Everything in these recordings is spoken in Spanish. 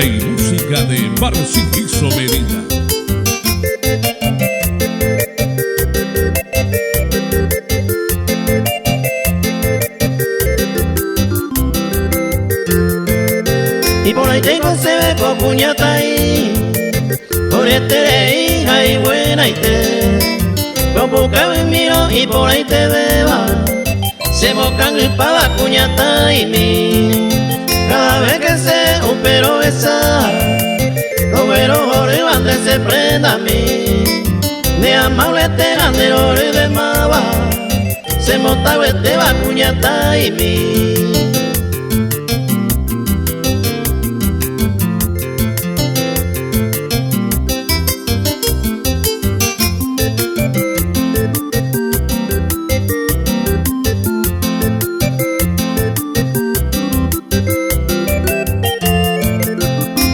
letra y música de Barciquizo Medina. Y por ahí tengo se ve con puñata ahí, por este hija y buena y te con boca y miro y por ahí te beba se mocan y para puñata y mi cada vez que se un pero besa los veros arriba de se prenda a mí de amable este grandero de maba se monta este va puñata y mi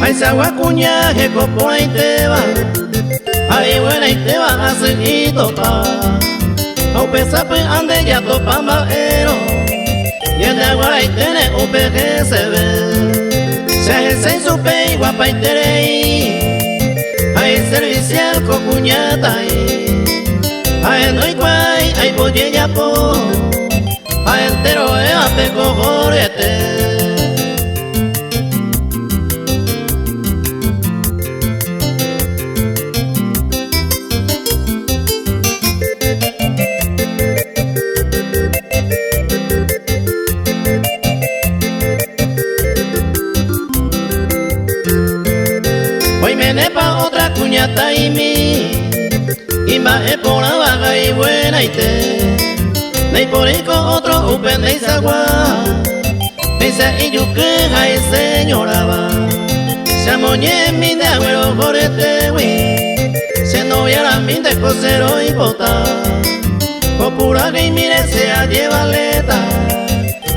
ay sagua cuñaje copona y te va ay buena y te va a seguir topa au pesa pe ande ya topa maero y el de agua y tiene un peje se ve se hace su pe y guapa y terei ay servicial co cuñata ay no y guay ay boye ya po ay entero a pe cojorete. Hoy me nepa otra cuñata y mi y más por la vaga y buena y te de por ahí con otro upen de Izagua dice y yo queja y señora va se amoñe mi de agüero por este güey se novia la min de cosero y bota con pura que mire se lleva aleta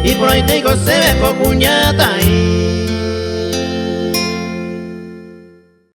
y por ahí tengo se ve con cuñata y